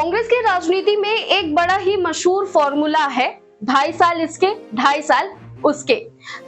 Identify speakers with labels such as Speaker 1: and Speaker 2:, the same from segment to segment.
Speaker 1: कांग्रेस की राजनीति में एक बड़ा ही मशहूर फॉर्मूला है, 2.5 साल इसके 2.5 साल उसके।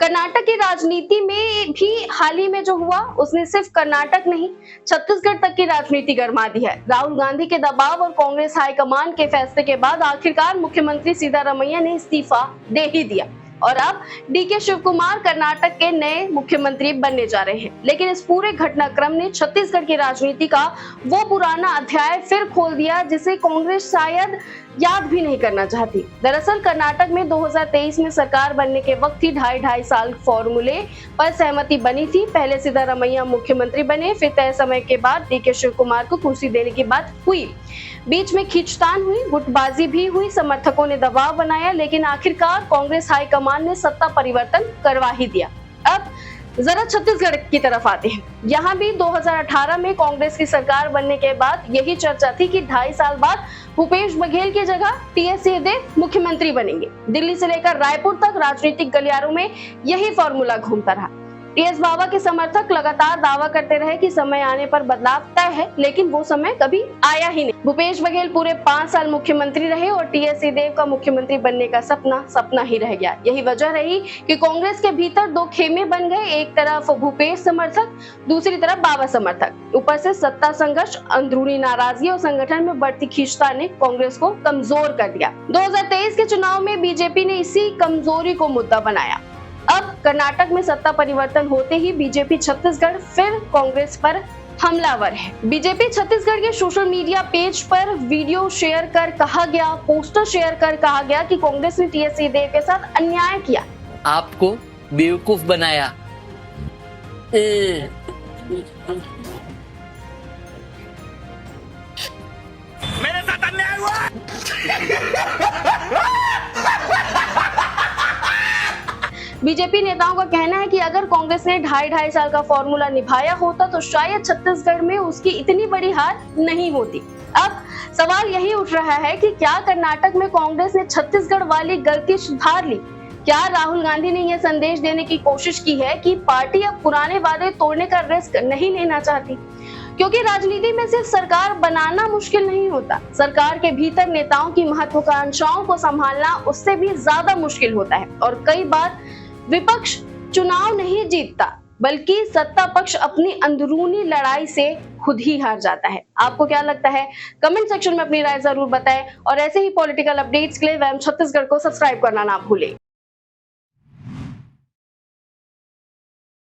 Speaker 1: कर्नाटक की राजनीति में भी हाल ही में जो हुआ उसने सिर्फ कर्नाटक नहीं छत्तीसगढ़ तक की राजनीति गरमा दी है। राहुल गांधी के दबाव और कांग्रेस हाईकमान के फैसले के बाद आखिरकार मुख्यमंत्री सिद्धारमैया ने इस्तीफा दे ही दिया और अब डीके शिवकुमार कर्नाटक के नए मुख्यमंत्री बनने जा रहे हैं। लेकिन इस पूरे घटनाक्रम ने छत्तीसगढ़ की राजनीति का वो पुराना अध्याय फिर खोल दिया जिसे कांग्रेस शायद याद भी नहीं करना चाहती। दरअसल कर्नाटक में 2023 में सरकार बनने के वक्त ही 2.5 साल फॉर्मूले पर सहमति बनी थी। पहले सिद्धारमैया मुख्यमंत्री बने, फिर तय समय के बाद डीके शिवकुमार को कुर्सी देने की बात हुई। बीच में खींचतान हुई, गुटबाजी भी हुई, समर्थकों ने दबाव बनाया, लेकिन आखिरकार कांग्रेस हाईकमान ने सत्ता परिवर्तन करवा ही दिया। अब जरा छत्तीसगढ़ की तरफ आते हैं। यहाँ भी 2018 में कांग्रेस की सरकार बनने के बाद यही चर्चा थी कि 2.5 साल बाद भूपेश बघेल की जगह टीएस सिंहदेव मुख्यमंत्री बनेंगे। दिल्ली से लेकर रायपुर तक राजनीतिक गलियारों में यही फॉर्मूला घूमता रहा। टीएस बाबा के समर्थक लगातार दावा करते रहे कि समय आने पर बदलाव तय है, लेकिन वो समय कभी आया ही नहीं। भूपेश बघेल पूरे 5 साल मुख्यमंत्री रहे और टीएस सिंहदेव का मुख्यमंत्री बनने का सपना ही रह गया। यही वजह रही कि कांग्रेस के भीतर दो खेमे बन गए, एक तरफ भूपेश समर्थक, दूसरी तरफ बाबा समर्थक। ऊपर से सत्ता संघर्ष, अंदरूनी नाराजगी और संगठन में बढ़ती खींचतान ने कांग्रेस को कमजोर कर दिया। 2023 के चुनाव में बीजेपी ने इसी कमजोरी को मुद्दा बनाया। अब कर्नाटक में सत्ता परिवर्तन होते ही बीजेपी छत्तीसगढ़ फिर कांग्रेस पर हमलावर है। बीजेपी छत्तीसगढ़ के सोशल मीडिया पेज पर वीडियो शेयर कर कहा गया, पोस्टर शेयर कर कहा गया कि कांग्रेस ने टीएस सिंहदेव के साथ अन्याय किया,
Speaker 2: आपको बेवकूफ बनाया।
Speaker 3: मेरे साथ अन्याय हुआ।
Speaker 1: बीजेपी नेताओं का कहना है कि अगर कांग्रेस ने 2.5 साल का फॉर्मूला निभाया होता तो शायद छत्तीसगढ़ में उसकी इतनी बड़ी हार नहीं होती। अब सवाल यही उठ रहा है कि क्या कर्नाटक में कांग्रेस ने छत्तीसगढ़ वाली गलती सुधार ली? क्या राहुल गांधी ने यह संदेश देने की कोशिश की है कि पार्टी अब पुराने वादे तोड़ने का रिस्क नहीं लेना चाहती? क्योंकि राजनीति में सिर्फ सरकार बनाना मुश्किल नहीं होता, सरकार के भीतर नेताओं की महत्वाकांक्षाओं को संभालना उससे भी ज्यादा मुश्किल होता है। और कई बार विपक्ष चुनाव नहीं जीतता, बल्कि सत्ता पक्ष अपनी अंदरूनी लड़ाई से खुद ही हार जाता है। आपको क्या लगता है? कमेंट सेक्शन में अपनी राय जरूर बताएं और ऐसे ही पॉलिटिकल अपडेट्स के लिए वैम छत्तीसगढ़ को सब्सक्राइब करना ना भूलें।